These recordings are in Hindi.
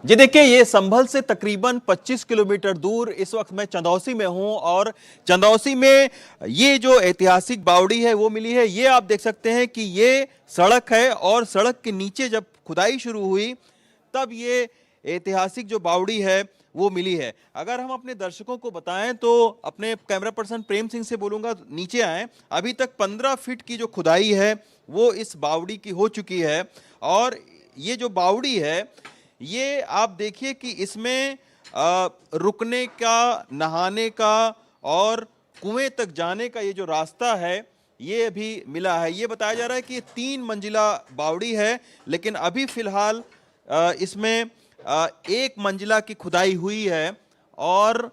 जी देखिए, ये संभल से तकरीबन 25 किलोमीटर दूर इस वक्त मैं चंदौसी में हूं और चंदौसी में ये जो ऐतिहासिक बावड़ी है वो मिली है। ये आप देख सकते हैं कि ये सड़क है और सड़क के नीचे जब खुदाई शुरू हुई तब ये ऐतिहासिक जो बावड़ी है वो मिली है। अगर हम अपने दर्शकों को बताएं तो अपने कैमरा पर्सन प्रेम सिंह से बोलूंगा नीचे आए। अभी तक 15 फीट की जो खुदाई है वो इस बावड़ी की हो चुकी है और ये जो बावड़ी है ये आप देखिए कि इसमें रुकने का, नहाने का और कुएं तक जाने का ये जो रास्ता है ये अभी मिला है। ये बताया जा रहा है कि ये 3 मंजिला बावड़ी है, लेकिन अभी फिलहाल इसमें 1 मंजिला की खुदाई हुई है और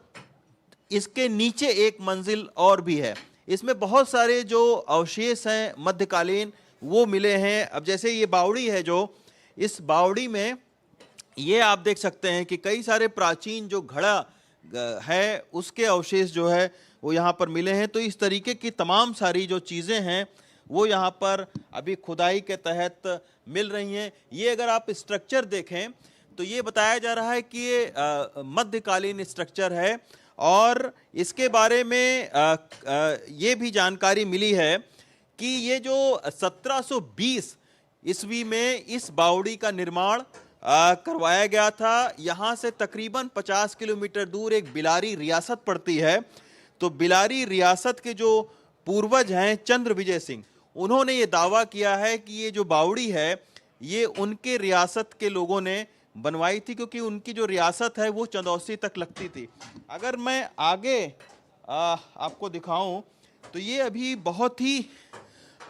इसके नीचे 1 मंजिल और भी है। इसमें बहुत सारे जो अवशेष हैं मध्यकालीन वो मिले हैं। अब जैसे ये बावड़ी है, जो इस बावड़ी में ये आप देख सकते हैं कि कई सारे प्राचीन जो घड़ा है उसके अवशेष जो है वो यहाँ पर मिले हैं। तो इस तरीके की तमाम सारी जो चीज़ें हैं वो यहाँ पर अभी खुदाई के तहत मिल रही हैं। ये अगर आप स्ट्रक्चर देखें तो ये बताया जा रहा है कि ये मध्यकालीन स्ट्रक्चर है और इसके बारे में ये भी जानकारी मिली है कि ये जो 1720 ईस्वी में इस बावड़ी का निर्माण करवाया गया था। यहाँ से तकरीबन 50 किलोमीटर दूर एक बिलारी रियासत पड़ती है। तो बिलारी रियासत के जो पूर्वज हैं चंद्र विजय सिंह, उन्होंने ये दावा किया है कि ये जो बावड़ी है ये उनके रियासत के लोगों ने बनवाई थी, क्योंकि उनकी जो रियासत है वो चंदौसी तक लगती थी। अगर मैं आगे आपको दिखाऊं तो ये अभी बहुत ही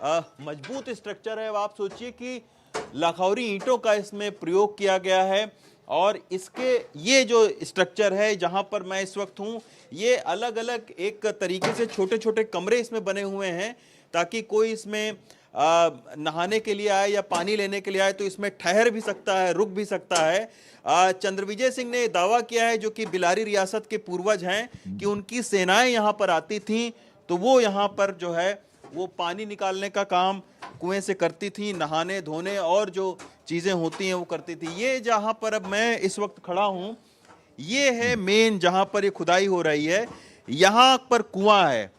मजबूत स्ट्रक्चर है। अब आप सोचिए कि लाखौरी ईंटों का इसमें प्रयोग किया गया है और इसके ये जो स्ट्रक्चर है जहां पर मैं इस वक्त हूं, ये अलग अलग एक तरीके से छोटे छोटे कमरे इसमें बने हुए हैं ताकि कोई इसमें नहाने के लिए आए या पानी लेने के लिए आए तो इसमें ठहर भी सकता है, रुक भी सकता है। चंद्रविजय सिंह ने दावा किया है, जो कि बिलारी रियासत के पूर्वज हैं, कि उनकी सेनाएं यहाँ पर आती थीं तो वो यहाँ पर जो है वो पानी निकालने का काम कुएं से करती थी, नहाने धोने और जो चीज़ें होती हैं वो करती थी। ये जहाँ पर अब मैं इस वक्त खड़ा हूँ ये है मेन जहाँ पर ये खुदाई हो रही है। यहाँ पर कुआं है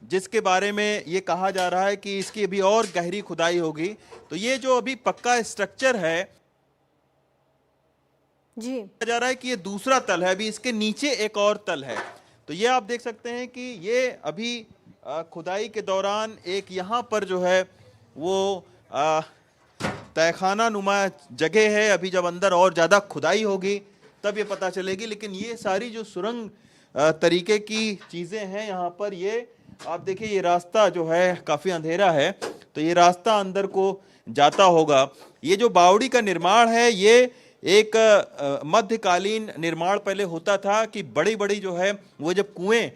जिसके बारे में ये कहा जा रहा है कि इसकी अभी और गहरी खुदाई होगी। तो ये जो अभी पक्का स्ट्रक्चर है जी, जा रहा है कि ये दूसरा तल है, अभी इसके नीचे एक और तल है। तो ये आप देख सकते हैं कि ये अभी खुदाई के दौरान एक यहाँ पर जो है वो तहखाना नुमा जगह है। अभी जब अंदर और ज़्यादा खुदाई होगी तब ये पता चलेगी, लेकिन ये सारी जो सुरंग तरीके की चीज़ें हैं यहाँ पर, ये आप देखिए ये रास्ता जो है काफ़ी अंधेरा है तो ये रास्ता अंदर को जाता होगा। ये जो बावड़ी का निर्माण है ये एक मध्यकालीन निर्माण पहले होता था कि बड़ी बड़ी जो है वो जब कुएं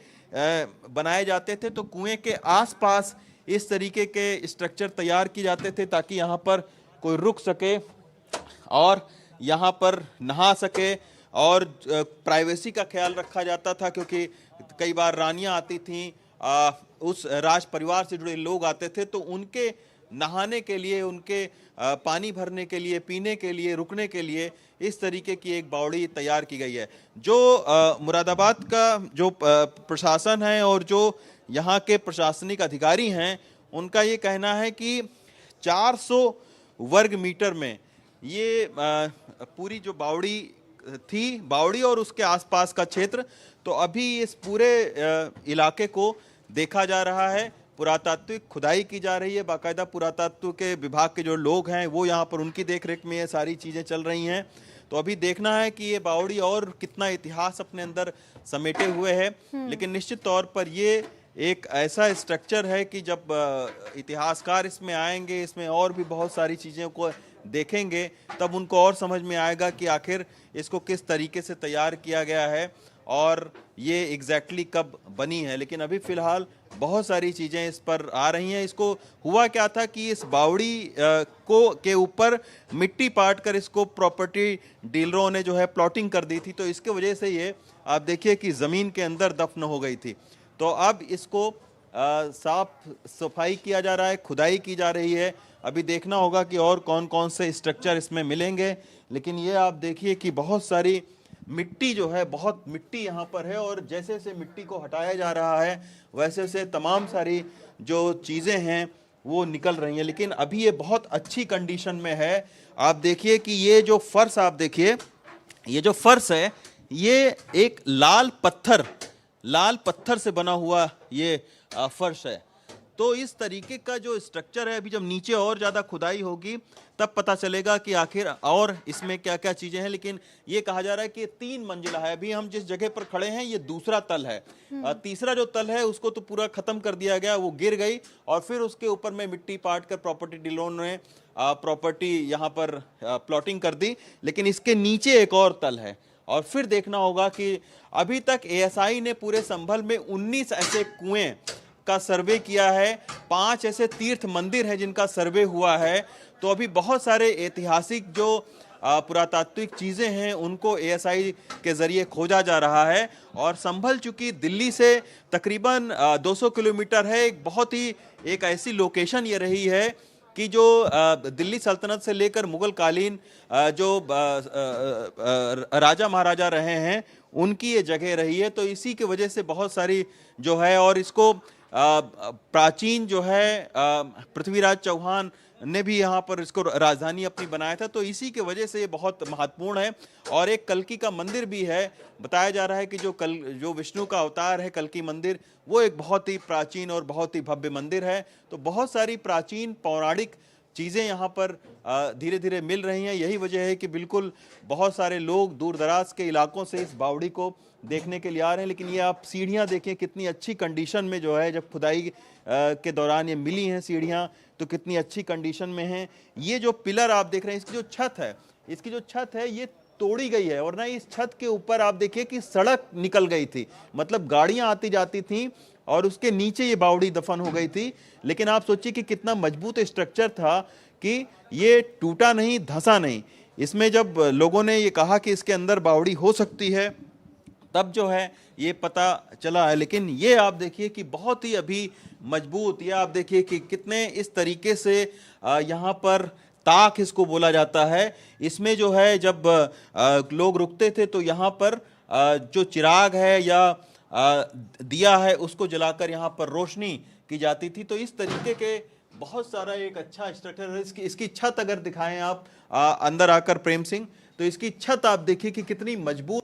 बनाए जाते थे तो कुएं के आसपास इस तरीके के स्ट्रक्चर तैयार किए जाते थे ताकि यहाँ पर कोई रुक सके और यहाँ पर नहा सके और प्राइवेसी का ख्याल रखा जाता था, क्योंकि कई बार रानियां आती थीं, उस राज परिवार से जुड़े लोग आते थे तो उनके नहाने के लिए, उनके पानी भरने के लिए, पीने के लिए, रुकने के लिए इस तरीके की एक बावड़ी तैयार की गई है। जो मुरादाबाद का जो प्रशासन है और जो यहाँ के प्रशासनिक अधिकारी हैं उनका ये कहना है कि 400 वर्ग मीटर में ये पूरी जो बावड़ी थी, बावड़ी और उसके आसपास का क्षेत्र, तो अभी इस पूरे इलाके को देखा जा रहा है, पुरातात्विक खुदाई की जा रही है। बाकायदा पुरातत्व के विभाग के जो लोग हैं वो यहाँ पर उनकी देखरेख में ये सारी चीज़ें चल रही हैं। तो अभी देखना है कि ये बावड़ी और कितना इतिहास अपने अंदर समेटे हुए है, लेकिन निश्चित तौर पर ये एक ऐसा स्ट्रक्चर है कि जब इतिहासकार इसमें आएंगे, इसमें और भी बहुत सारी चीज़ों को देखेंगे तब उनको और समझ में आएगा कि आखिर इसको किस तरीके से तैयार किया गया है और ये एग्जैक्टली कब बनी है। लेकिन अभी फ़िलहाल बहुत सारी चीज़ें इस पर आ रही हैं। इसको हुआ क्या था कि इस बावड़ी को के ऊपर मिट्टी पाट कर इसको प्रॉपर्टी डीलरों ने जो है प्लॉटिंग कर दी थी, तो इसके वजह से ये आप देखिए कि ज़मीन के अंदर दफन हो गई थी। तो अब इसको साफ सफाई किया जा रहा है, खुदाई की जा रही है। अभी देखना होगा कि और कौन कौन से स्ट्रक्चर इसमें मिलेंगे। लेकिन ये आप देखिए कि बहुत सारी मिट्टी जो है, बहुत मिट्टी यहाँ पर है, और जैसे जैसे मिट्टी को हटाया जा रहा है वैसे वैसे तमाम सारी जो चीज़ें हैं वो निकल रही हैं। लेकिन अभी ये बहुत अच्छी कंडीशन में है। आप देखिए कि ये जो फर्श, आप देखिए ये जो फर्श है ये एक लाल पत्थर से बना हुआ ये फर्श है। तो इस तरीके का जो स्ट्रक्चर है, अभी जब नीचे और ज़्यादा खुदाई होगी तब पता चलेगा कि आखिर और इसमें क्या क्या चीज़ें हैं। लेकिन ये कहा जा रहा है कि ये 3 मंजिला है। अभी हम जिस जगह पर खड़े हैं ये दूसरा तल है। तीसरा जो तल है उसको तो पूरा ख़त्म कर दिया गया, वो गिर गई, और फिर उसके ऊपर में मिट्टी पाट कर प्रॉपर्टी डीलर ने प्रॉपर्टी यहाँ पर प्लॉटिंग कर दी। लेकिन इसके नीचे एक और तल है, और फिर देखना होगा कि अभी तक एएसआई ने पूरे संभल में 19 ऐसे कुएं का सर्वे किया है, 5 ऐसे तीर्थ मंदिर हैं जिनका सर्वे हुआ है। तो अभी बहुत सारे ऐतिहासिक जो पुरातात्विक चीज़ें हैं उनको एएसआई के ज़रिए खोजा जा रहा है। और संभल चूँकि दिल्ली से तकरीबन 200 किलोमीटर है, एक बहुत ही एक ऐसी लोकेशन ये रही है कि जो दिल्ली सल्तनत से लेकर मुगल कालीन जो राजा महाराजा रहे हैं उनकी ये जगह रही है। तो इसी की वजह से बहुत सारी जो है, और इसको प्राचीन जो है पृथ्वीराज चौहान ने भी यहाँ पर इसको राजधानी अपनी बनाया था। तो इसी के वजह से ये बहुत महत्वपूर्ण है। और एक कल्की का मंदिर भी है। बताया जा रहा है कि जो विष्णु का अवतार है कल्की मंदिर, वो एक बहुत ही प्राचीन और बहुत ही भव्य मंदिर है। तो बहुत सारी प्राचीन पौराणिक चीज़ें यहाँ पर धीरे धीरे मिल रही हैं। यही वजह है कि बिल्कुल बहुत सारे लोग दूर दराज के इलाकों से इस बावड़ी को देखने के लिए आ रहे हैं। लेकिन ये आप सीढ़ियाँ देखें कितनी अच्छी कंडीशन में जो है, जब खुदाई के दौरान ये मिली हैं सीढ़ियाँ तो कितनी अच्छी कंडीशन में हैं। ये जो पिलर आप देख रहे हैं, इसकी जो छत है ये तोड़ी गई है, और ना इस छत के ऊपर आप देखिए कि सड़क निकल गई थी, मतलब गाड़ियां आती जाती थीं, और उसके नीचे ये बावड़ी दफन हो गई थी। लेकिन आप सोचिए कि कितना मजबूत स्ट्रक्चर था कि ये टूटा नहीं, धंसा नहीं। इसमें जब लोगों ने ये कहा कि इसके अंदर बावड़ी हो सकती है तब जो है ये पता चला है। लेकिन ये आप देखिए कि बहुत ही अभी मजबूत, ये आप देखिए कि कितने इस तरीके से यहाँ पर ताक इसको बोला जाता है। इसमें जो है जब लोग रुकते थे तो यहाँ पर जो चिराग है या दिया है उसको जलाकर यहाँ पर रोशनी की जाती थी। तो इस तरीके के बहुत सारा एक अच्छा स्ट्रक्चर है। इसकी छत अगर दिखाएं आप अंदर आकर प्रेम सिंह, तो इसकी छत आप देखिए कि कितनी मजबूत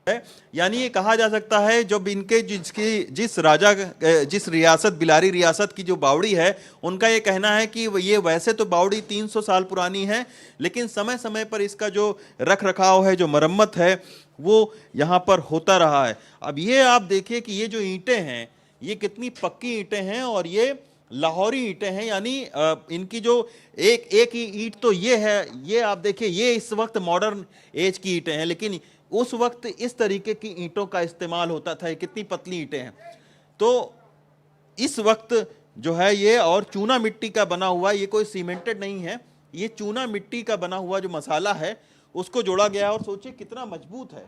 है। यानी ये कहा जा सकता है जब इनके जिस रियासत बिलारी रियासत की जो बावड़ी है, उनका ये कहना है कि ये वैसे तो बावड़ी 300 साल पुरानी है, लेकिन समय समय पर इसका जो रख रखाव है, जो मरम्मत है, वो यहाँ पर होता रहा है। अब ये आप देखिए कि ये जो ईंटें हैं ये कितनी पक्की ईंटें हैं, और ये लाहौरी ईंटें हैं। यानी इनकी जो एक ही ईंट तो ये है, ये आप देखिए ये इस वक्त मॉडर्न एज की ईंटें हैं, लेकिन उस वक्त इस तरीके की ईंटों का इस्तेमाल होता था। कितनी पतली ईंटें हैं। तो इस वक्त जो है ये, और चूना मिट्टी का बना हुआ, ये कोई सीमेंटेड नहीं है, ये चूना मिट्टी का बना हुआ जो मसाला है उसको जोड़ा गया है। और सोचिए कितना मजबूत है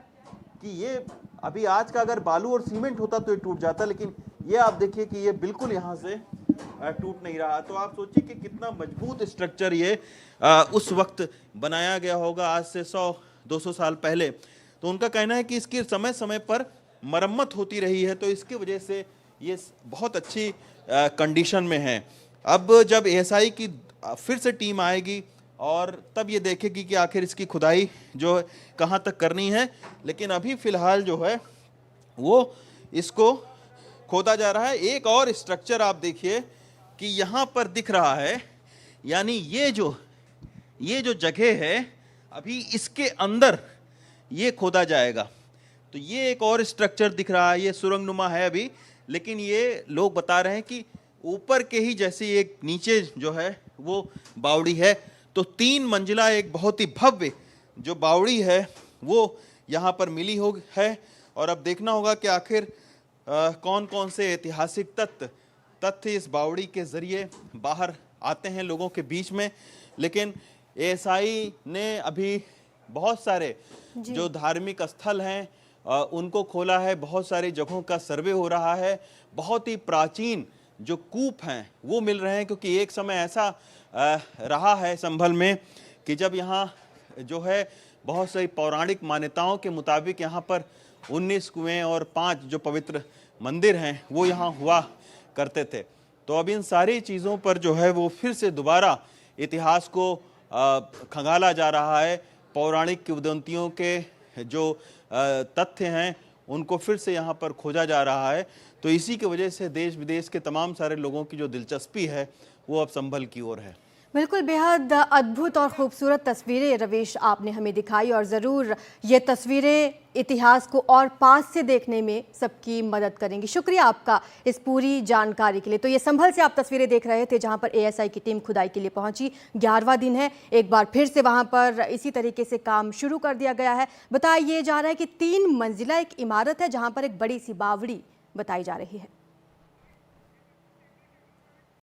कि ये अभी आज का अगर बालू और सीमेंट होता तो ये टूट जाता, लेकिन ये आप देखिए कि ये बिल्कुल यहाँ से टूट नहीं रहा। तो आप सोचिए कि कितना मजबूत स्ट्रक्चर ये उस वक्त बनाया गया होगा, आज से 100-200 साल पहले। तो उनका कहना है कि इसकी समय समय पर मरम्मत होती रही है, तो इसकी वजह से ये बहुत अच्छी कंडीशन में है। अब जब एएसआई की फिर से टीम आएगी और तब ये देखेगी कि आखिर इसकी खुदाई जो कहाँ तक करनी है। लेकिन अभी फिलहाल जो है वो इसको खोदा जा रहा है। एक और स्ट्रक्चर आप देखिए कि यहाँ पर दिख रहा है, यानी ये जो जगह है अभी इसके अंदर ये खोदा जाएगा। तो ये एक और स्ट्रक्चर दिख रहा है, ये सुरंगनुमा है अभी, लेकिन ये लोग बता रहे हैं कि ऊपर के ही जैसी एक नीचे जो है वो बावड़ी है। तो 3 मंजिला एक बहुत ही भव्य जो बावड़ी है वो यहाँ पर मिली है। और अब देखना होगा कि आखिर कौन कौन से ऐतिहासिक तथ्य इस बावड़ी के जरिए बाहर आते हैं लोगों के बीच में। लेकिन एएसआई ने अभी बहुत सारे जो धार्मिक स्थल हैं उनको खोला है, बहुत सारी जगहों का सर्वे हो रहा है। बहुत ही प्राचीन जो कूप हैं वो मिल रहे हैं, क्योंकि एक समय ऐसा रहा है संभल में कि जब यहाँ जो है बहुत सारी पौराणिक मान्यताओं के मुताबिक यहाँ पर 19 कुएं और 5 जो पवित्र मंदिर हैं वो यहाँ हुआ करते थे। तो अब इन सारी चीज़ों पर जो है वो फिर से दोबारा इतिहास को खंगाला जा रहा है। पौराणिक किंवदंतियों के जो तथ्य हैं उनको फिर से यहाँ पर खोजा जा रहा है। तो इसी की वजह से देश विदेश के तमाम सारे लोगों की जो दिलचस्पी है वो अब संभल की ओर है। बिल्कुल, बेहद अद्भुत और खूबसूरत तस्वीरें रवीश आपने हमें दिखाई, और ज़रूर ये तस्वीरें इतिहास को और पास से देखने में सबकी मदद करेंगी। शुक्रिया आपका इस पूरी जानकारी के लिए। तो ये संभल से आप तस्वीरें देख रहे थे, जहां पर एएसआई की टीम खुदाई के लिए पहुंची। 11वां दिन है, एक बार फिर से वहां पर इसी तरीके से काम शुरू कर दिया गया है। बताया जा रहा है कि 3 मंजिला एक इमारत है जहाँ पर एक बड़ी सी बावड़ी बताई जा रही है।